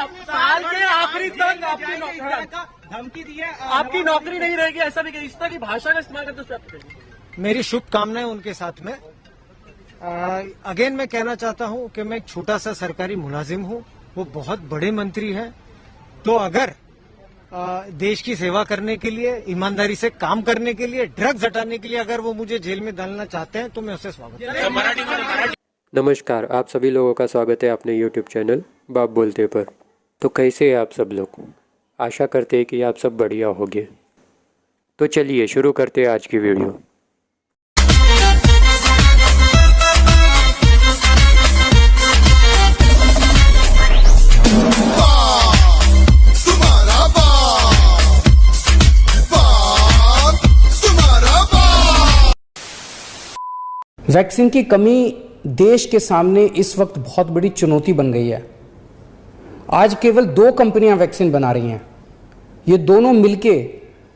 साल के आखिरी तक धमकी दी है, आपकी नौकरी नहीं रहेगी, ऐसा भी इस तरह की भाषा का इस्तेमाल करते हैं। मेरी शुभकामनाएं उनके साथ में। अगेन मैं कहना चाहता हूं कि मैं एक छोटा सा सरकारी मुलाजिम हूं, वो बहुत बड़े मंत्री हैं। तो अगर देश की सेवा करने के लिए, ईमानदारी से काम करने के लिए, ड्रग्स हटाने के लिए अगर वो मुझे जेल में डालना चाहते हैं तो मैं उससे स्वागत करूंगा। नमस्कार, आप सभी लोगों का स्वागत है अपने YouTube चैनल बाप बोलते पर। तो कैसे हैं आप सब लोग? आशा करते हैं कि आप सब बढ़िया होंगे। तो चलिए शुरू करते हैं आज की वीडियो। वैक्सीन की कमी देश के सामने इस वक्त बहुत बड़ी चुनौती बन गई है। आज केवल 2 कंपनियां वैक्सीन बना रही हैं। ये दोनों मिलके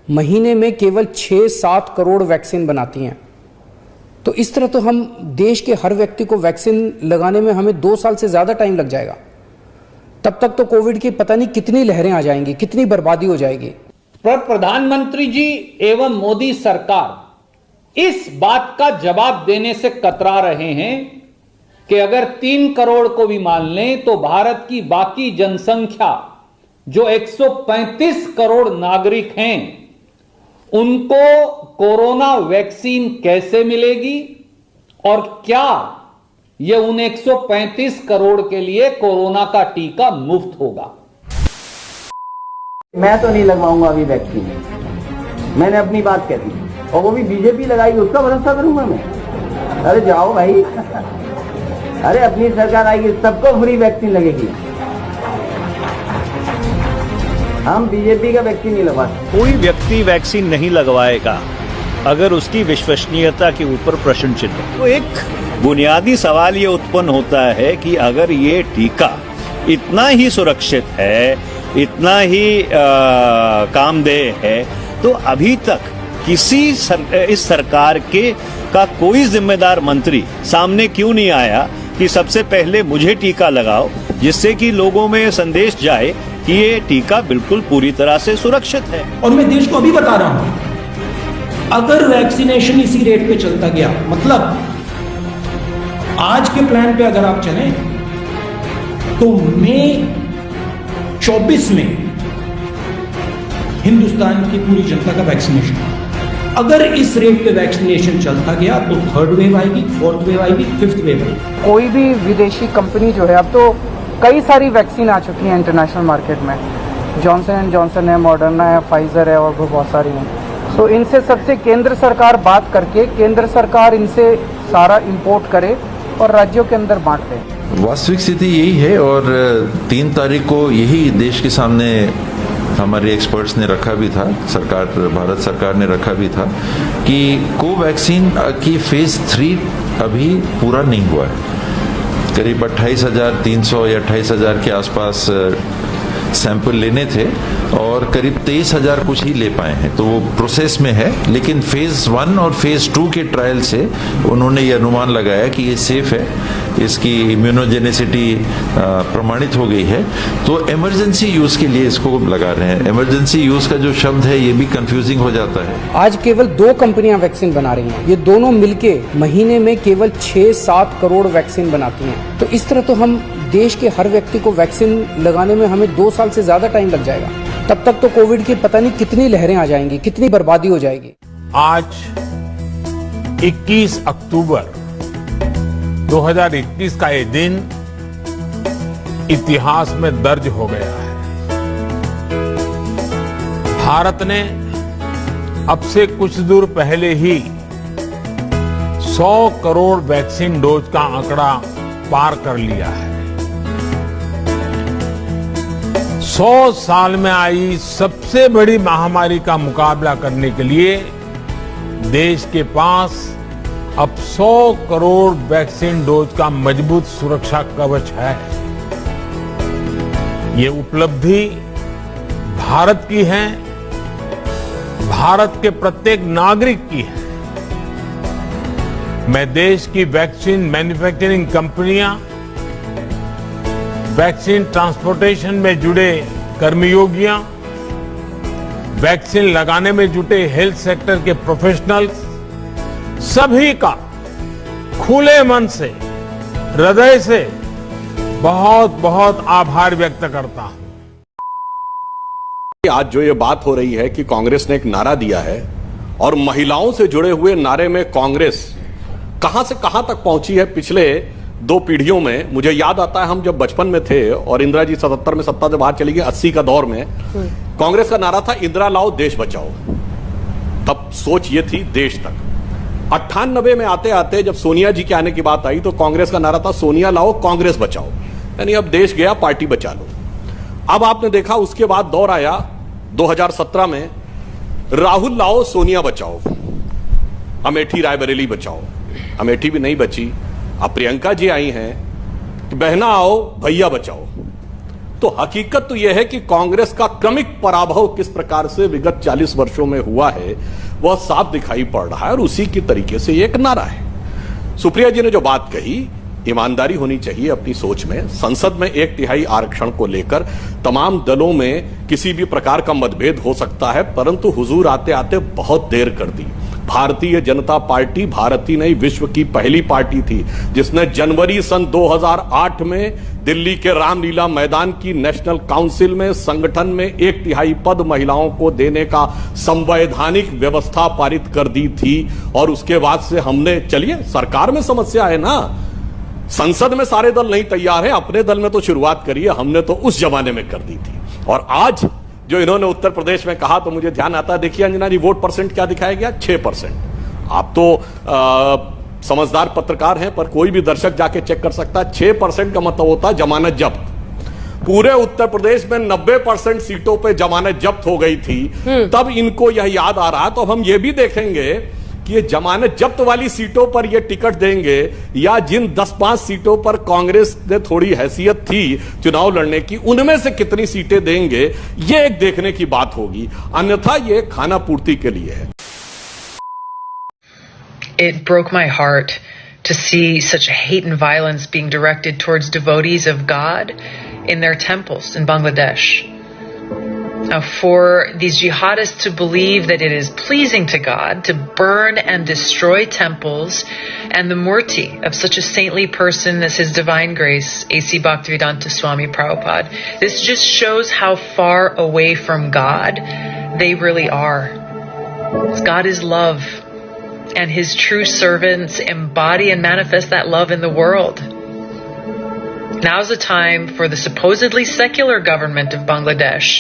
महीने में केवल 6-7 करोड़ वैक्सीन बनाती हैं। तो इस तरह तो हम देश के हर व्यक्ति को वैक्सीन लगाने में हमें 2 साल से ज़्यादा टाइम लग जाएगा। तब तक तो कोविड की पता नहीं कितनी लहरें आ जाएंगी, कितनी बर्बादी हो जाएगी। पर प्रधानमंत्री जी एवं मोदी सरकार इस बात का जवाब देने से कतरा रहे हैं कि अगर 3 करोड़ को भी मान लें तो भारत की बाकी जनसंख्या जो 135 करोड़ नागरिक हैं, उनको कोरोना वैक्सीन कैसे मिलेगी और क्या यह उन 135 करोड़ के लिए कोरोना का टीका मुफ्त होगा? मैं तो नहीं लगवाऊंगा अभी वैक्सीन, मैंने अपनी बात कह दी। और वो भी बीजेपी लगाएगी, उसका भरोसा करूंगा मैं? अरे जाओ भाई, अरे अपनी सरकार आएगी, सबको फ्री वैक्सीन लगेगी। हम बीजेपी का वैक्सीन नहीं लगवाते। कोई व्यक्ति वैक्सीन नहीं लगवाएगा अगर उसकी विश्वसनीयता के ऊपर प्रश्न चिन्ह हो। तो एक बुनियादी सवाल ये उत्पन्न होता है कि अगर ये टीका इतना ही सुरक्षित है, इतना ही कामदेह है, तो अभी तक इस सरकार का कोई जिम्मेदार मंत्री सामने क्यों नहीं आया कि सबसे पहले मुझे टीका लगाओ, जिससे कि लोगों में संदेश जाए कि ये टीका बिल्कुल पूरी तरह से सुरक्षित है। और मैं देश को अभी बता रहा हूं, अगर वैक्सीनेशन इसी रेट पे चलता गया, मतलब आज के प्लान पे अगर आप चलें तो मई 24 में हिंदुस्तान की पूरी जनता का वैक्सीनेशन, अगर इस रेट पे वैक्सीनेशन चलता गया तो 3rd वेव आएगी, 4th वेव आएगी, 5th वेव आएगी। कोई भी विदेशी कंपनी जो है, अब तो कई सारी वैक्सीन आ चुकी हैं इंटरनेशनल मार्केट में। जॉनसन एंड जॉनसन है, मॉडर्ना है, फाइजर है और भी बहुत सारी हैं। तो इनसे सबसे केंद्र सरकार बात करके केंद्र सरकार इनसे सारा इंपोर्ट करे और राज्यों के अंदर बांट दे। वास्तविक स्थिति यही है और 3 तारीख को यही देश के सामने हमारे एक्सपर्ट्स ने रखा भी था, भारत सरकार ने रखा भी था कि कोवैक्सीन की फेज 3 अभी पूरा नहीं हुआ है। करीब 28,300 या 28,000 के आसपास सैंपल लेने थे और करीब 23,000 कुछ ही ले पाए हैं, तो वो प्रोसेस में है। लेकिन फेज 1 और फेज 2 के ट्रायल से उन्होंने ये अनुमान लगाया कि ये सेफ है, इसकी इम्यूनोजेनिसिटी प्रमाणित हो गई है, तो इमरजेंसी यूज के लिए इसको लगा रहे हैं। इमरजेंसी यूज का जो शब्द है ये भी कंफ्यूजिंग हो जाता है। आज केवल 2 कंपनियां वैक्सीन बना रही हैं। ये दोनों मिलके महीने में केवल 6-7 करोड़ वैक्सीन बनाती हैं। तो इस तरह तो हम देश के हर व्यक्ति को वैक्सीन लगाने में हमें 2 साल से ज्यादा टाइम लग जाएगा। तब तक तो कोविड की पता नहीं कितनी लहरें आ जाएंगी, कितनी बर्बादी हो जाएगी। आज 21 अक्टूबर 2021 का ये दिन इतिहास में दर्ज हो गया है। भारत ने अब से कुछ दूर पहले ही 100 करोड़ वैक्सीन डोज का आंकड़ा पार कर लिया है। 100 साल में आई सबसे बड़ी महामारी का मुकाबला करने के लिए देश के पास अब 100 करोड़ वैक्सीन डोज का मजबूत सुरक्षा कवच है। ये उपलब्धि भारत की है, भारत के प्रत्येक नागरिक की है। मैं देश की वैक्सीन मैन्युफैक्चरिंग कंपनियां वैक्सीन ट्रांसपोर्टेशन में जुड़े कर्मयोगियां, वैक्सीन लगाने में जुटे हेल्थ सेक्टर के प्रोफेशनल्स, सभी का खुले मन से, हृदय से बहुत बहुत आभार व्यक्त करता हूं। आज जो ये बात हो रही है कि कांग्रेस ने एक नारा दिया है और महिलाओं से जुड़े हुए नारे में कांग्रेस कहां से कहां तक पहुंची है पिछले 2 पीढ़ियों में। मुझे याद आता है हम जब बचपन में थे और इंदिरा जी 77 में सत्ता से बाहर चली गई, 80 का दौर में कांग्रेस का नारा था इंदिरा लाओ देश बचाओ। तब सोच ये थी देश तक। 98 में आते आते जब सोनिया जी के आने की बात आई तो कांग्रेस का नारा था सोनिया लाओ कांग्रेस बचाओ, यानी अब देश गया पार्टी बचा लो। अब आपने देखा उसके बाद दौर आया 2017 में राहुल लाओ सोनिया बचाओ, अमेठी रायबरेली बचाओ। अमेठी भी नहीं बची, अब प्रियंका जी आई हैं कि बहना आओ भैया बचाओ। तो हकीकत तो यह है कि कांग्रेस का क्रमिक पराभव किस प्रकार से विगत 40 वर्षों में हुआ है वह साफ दिखाई पड़ रहा है और उसी की तरीके से एक नारा है। सुप्रिया जी ने जो बात कही, ईमानदारी होनी चाहिए अपनी सोच में। संसद में 1/3 आरक्षण को लेकर तमाम दलों में किसी भी प्रकार का मतभेद हो सकता है, परंतु हुजूर आते आते बहुत देर कर दी। भारतीय जनता पार्टी भारत ही नहीं विश्व की पहली पार्टी थी जिसने जनवरी सन 2008 में दिल्ली के रामलीला मैदान की नेशनल काउंसिल में संगठन में 1/3 पद महिलाओं को देने का संवैधानिक व्यवस्था पारित कर दी थी। और उसके बाद से हमने, चलिए सरकार में समस्या है ना, संसद में सारे दल नहीं तैयार हैं, अपने दल में तो शुरुआत करिए। हमने तो उस जमाने में कर दी थी। और आज जो इन्होंने उत्तर प्रदेश में कहा तो मुझे ध्यान आता है, देखिए अंजना जी वोट परसेंट क्या दिखाया गया, 6%। आप तो समझदार पत्रकार हैं, पर कोई भी दर्शक जाके चेक कर सकता है 6% का मतलब होता है जमानत जब्त। पूरे उत्तर प्रदेश में 90% सीटों पे जमानत जब्त हो गई थी, तब इनको यह याद आ रहा। तो हम ये भी देखेंगे कि ये जमानत जब्त वाली सीटों पर ये टिकट देंगे या जिन 10-5 सीटों पर कांग्रेस ने थोड़ी हैसियत थी चुनाव लड़ने की, उनमें से कितनी सीटें देंगे, ये एक देखने की बात होगी। अन्यथा ये खाना पूर्ति के लिए है। It broke my heart to see such hate and violence being directed towards devotees of God in their temples in Bangladesh. Now, for these jihadists to believe that it is pleasing to God to burn and destroy temples and the murti of such a saintly person as His Divine Grace, A.C. Bhaktivedanta Swami Prabhupada, this just shows how far away from God they really are. God is love, and His true servants embody and manifest that love in the world. Now's the time for the supposedly secular government of Bangladesh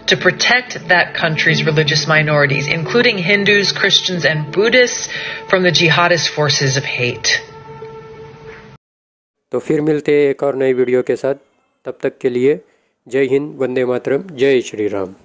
to protect that country's religious minorities, including Hindus, Christians, and Buddhists, from the jihadist forces of hate. तो फिर मिलते हैं एक और नई video के साथ। तब तक के लिए जय हिंद, वंदे मातरम, जय श्री राम।